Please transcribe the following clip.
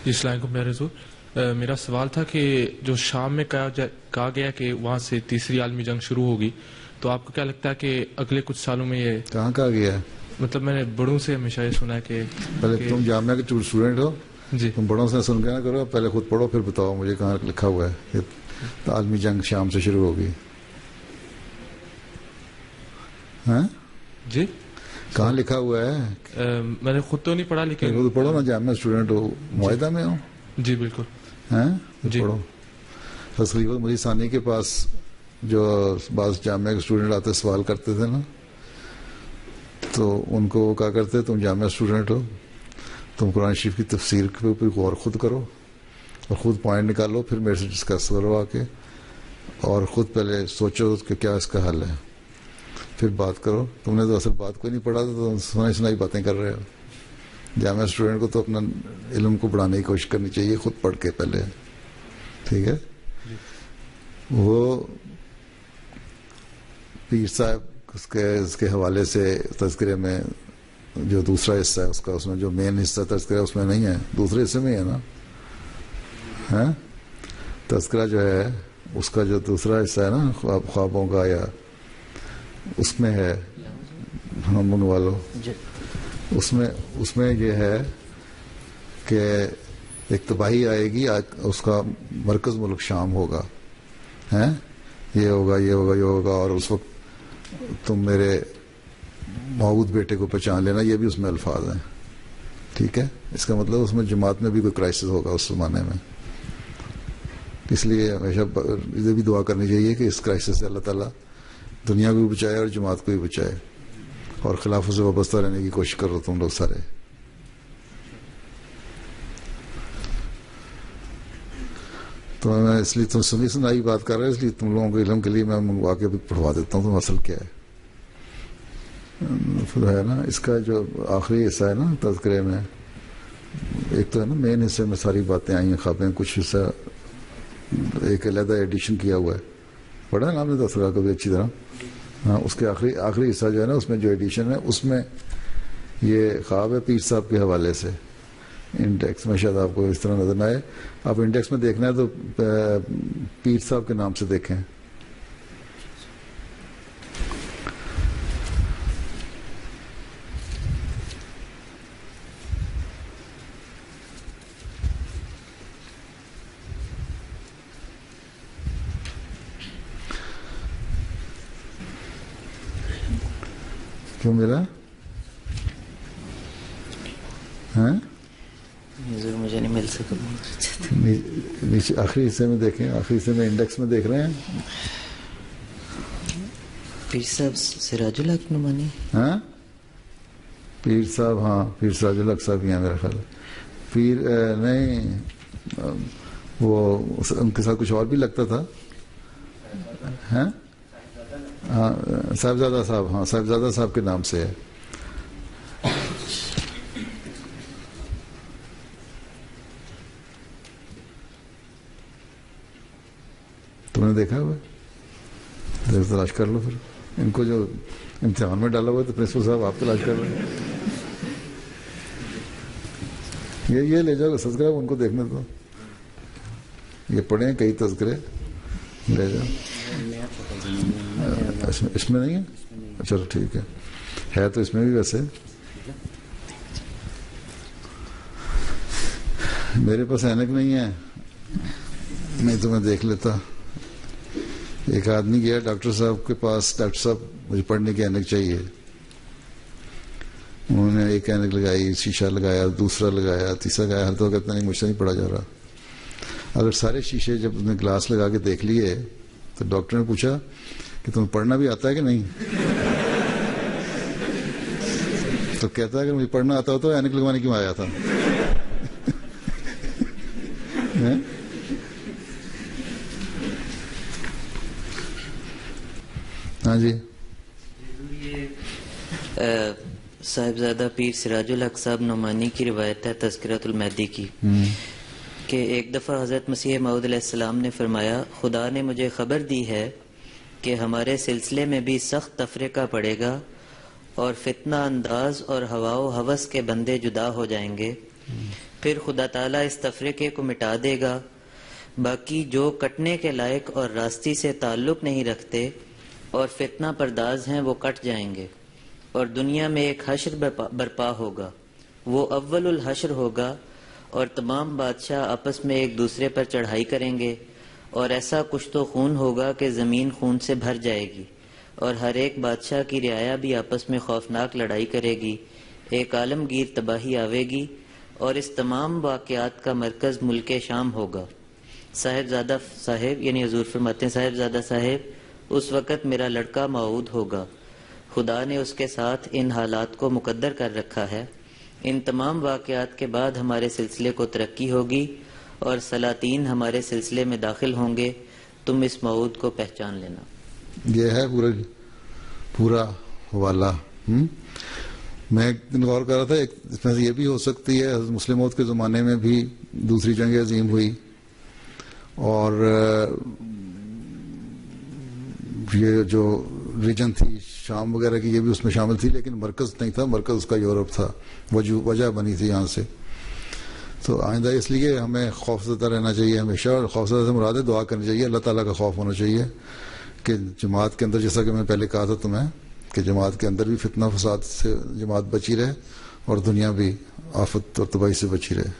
جی السلام علیکم میرے حضور، میرا سوال تھا کہ جو شام میں کہا گیا کہ وہاں سے تیسری عالمی جنگ شروع ہوگی، تو آپ کو کیا لگتا ہے کہ اگلے کچھ سالوں میں یہ کہاں کہا گیا ہے؟ مطلب میں نے بڑوں سے ہمیشہ یہ سنا ہے کہ پہلے تم جامعہ کے اسٹوڈنٹ ہو، جی تم بڑوں سے سن کے نہ کرو، پہلے خود پڑھو پھر بتاؤ مجھے کہاں لکھا ہوا ہے کہ عالمی جنگ شام سے شروع ہوگی. ہاں جی کہاں لکھا ہوا ہے؟ میں نے خود تو نہیں پڑھا لیکن خود پڑھو نا، جامعہ اسٹوڈنٹ ہو، معاہدہ میں ہو. جی بالکل. ہیں جی. پڑھو. خلیفہ مجید ثانی کے پاس جو بعض جامعہ کے اسٹوڈنٹ آتے سوال کرتے تھے نا، تو ان کو وہ کہا کرتے تم جامعہ اسٹوڈنٹ ہو، تم قرآن شریف کی تفسیر کے اوپر غور خود کرو اور خود پوائنٹ نکالو، پھر میرے سے ڈسکس کرو آ کے، اور خود پہلے سوچو کہ کیا اس کا حل ہے، پھر بات کرو. تم نے تو اصل بات کوئی نہیں پڑھا تھا، تو سنائی باتیں کر رہے ہو. جامعہ اسٹوڈنٹ کو تو اپنا علم کو بڑھانے کی کوشش کرنی چاہیے خود پڑھ کے پہلے. ٹھیک ہے. وہ پیر صاحب اس کے حوالے سے تذکرے میں جو دوسرا حصہ ہے اس میں جو مین حصہ تذکرہ اس میں نہیں ہے، دوسرے حصے میں ہے نا. ہاں تذکرہ جو ہے اس کا جو دوسرا حصہ ہے نا خوابوں کا، یا اس میں ہے ہم والو، اس میں یہ ہے کہ ایک تباہی آئے گی، اس کا مرکز ملک شام ہوگا، ہیں یہ ہوگا یہ ہوگا یہ ہوگا، اور اس وقت تم میرے موعود بیٹے کو پہچان لینا. یہ بھی اس میں الفاظ ہیں. ٹھیک ہے. اس کا مطلب اس میں جماعت میں بھی کوئی کرائسس ہوگا اس زمانے میں. اس لیے ہمیشہ یہ بھی دعا کرنی چاہیے کہ اس کرائسس سے اللہ تعالیٰ دنیا کو بھی بچائے اور جماعت کو بھی بچائے، اور خلافت سے وابستہ رہنے کی کوشش کرو تم لوگ سارے. تو میں اس لیے تم سنائی بات کر رہے اس لیے تم لوگوں کے علم کے لیے میں منگوا کے بھی پڑھوا دیتا ہوں تم اصل کیا ہے. پھر ہے نا اس کا جو آخری حصہ ہے نا تذکرے میں، ایک تو ہے نا مین حصے میں ساری باتیں آئی ہیں، خوابیں، کچھ حصہ ایک علیحدہ ایڈیشن کیا ہوا ہے. پڑھا ہے نا آپ نے تذکرہ کبھی اچھی طرح؟ ہاں اس کے آخری حصہ جو ہے نا اس میں جو ایڈیشن ہے اس میں یہ خواب ہے پیر صاحب کے حوالے سے. انڈیکس میں شاید آپ کو اس طرح نظر نہ آئے، آپ انڈیکس میں دیکھنا ہے تو پیر صاحب کے نام سے دیکھیں. کیوں ملا؟ ہاں مجھے نہیں مل سکا. نیچے آخری حصے میں دیکھیں، آخری حصے میں انڈیکس میں دیکھ رہے ہیں. پیر صاحب سراج الحق نعمانی. ہاں پیر صاحب، ہاں پیر سراج الحق صاحب ہی ہیں میرا خیال ہے. پیر نہیں، وہ ان کے ساتھ کچھ اور بھی لگتا تھا. ہاں صاحبزادہ صاحب، ہاں صاحبزادہ صاحب کے نام سے ہے. تم نے دیکھا ہوا؟ تلاش کر لو پھر. ان کو جو امتحان میں ڈالا ہوا ہے تو پرنسپل صاحب آپ تلاش کر رہے ہیں. یہ لے جاؤ تذکرہ ان کو دیکھنے دو، یہ پڑھیں کئی تذکرے لے جاؤ. اس میں نہیں ہے؟ چلو ٹھیک ہے تو اس میں بھی. ویسے میرے پاس اینک نہیں ہے، نہیں تو میں دیکھ لیتا. ایک آدمی گیا ڈاکٹر صاحب کے پاس، ڈاکٹر صاحب مجھے پڑھنے کی اینک چاہیے. انہوں نے ایک اینک لگائی، شیشہ لگایا، دوسرا لگایا، تیسرا لگایا، ہر تو کہتا نہیں مجھ سے نہیں پڑھا جا رہا. اگر سارے شیشے جب نے گلاس لگا کے دیکھ لیے تو ڈاکٹر نے پوچھا کہ تمہیں پڑھنا بھی آتا ہے کہ نہیں؟ تو کہتا ہے کہ مجھے پڑھنا آتا ہو تو اینک لگوانے کیوں آیا تھا؟ ہاں جی. صاحبزادہ پیر سراج الحق صاحب نعمانی کی روایت ہے تذکرۃ المہدی کی کہ ایک دفعہ حضرت مسیح موعود علیہ السلام نے فرمایا، خدا نے مجھے خبر دی ہے کہ ہمارے سلسلے میں بھی سخت تفرقہ پڑے گا اور فتنہ انداز اور ہوا و ہوس کے بندے جدا ہو جائیں گے، پھر خدا تعالیٰ اس تفرقے کو مٹا دے گا. باقی جو کٹنے کے لائق اور راستی سے تعلق نہیں رکھتے اور فتنہ پرداز ہیں وہ کٹ جائیں گے، اور دنیا میں ایک حشر برپا ہوگا. وہ اول الحشر ہوگا اور تمام بادشاہ آپس میں ایک دوسرے پر چڑھائی کریں گے، اور ایسا کشت و خون ہوگا کہ زمین خون سے بھر جائے گی، اور ہر ایک بادشاہ کی رعایا بھی آپس میں خوفناک لڑائی کرے گی. ایک عالمگیر تباہی آوے گی، اور اس تمام واقعات کا مرکز ملک شام ہوگا. صاحبزادہ صاحب یعنی حضور فرماتے ہیں صاحبزادہ صاحب اس وقت میرا لڑکا موعود ہوگا. خدا نے اس کے ساتھ ان حالات کو مقدر کر رکھا ہے. ان تمام واقعات کے بعد ہمارے سلسلے کو ترقی ہوگی اور سلاطین ہمارے سلسلے میں داخل ہوں گے. تم اس موعود کو پہچان لینا. یہ ہے پورا حوالہ. میں ایک دن غور کر رہا تھا، اس میں سے یہ بھی ہو سکتی ہے حضرت مسلم موعود کے زمانے میں بھی دوسری جنگ عظیم ہوئی، اور یہ جو ریجن تھی شام وغیرہ کی یہ بھی اس میں شامل تھی، لیکن مرکز نہیں تھا، مرکز اس کا یورپ تھا، وجہ بنی تھی یہاں سے. تو آئندہ اس لیے ہمیں خوف زدہ رہنا چاہیے ہمیشہ، اور خوف زدہ سے مراد ہے دعا کرنی چاہیے، اللہ تعالیٰ کا خوف ہونا چاہیے کہ جماعت کے اندر، جیسا کہ میں پہلے کہا تھا تمہیں، کہ جماعت کے اندر بھی فتنہ فساد سے جماعت بچی رہے اور دنیا بھی آفت اور تباہی سے بچی رہے.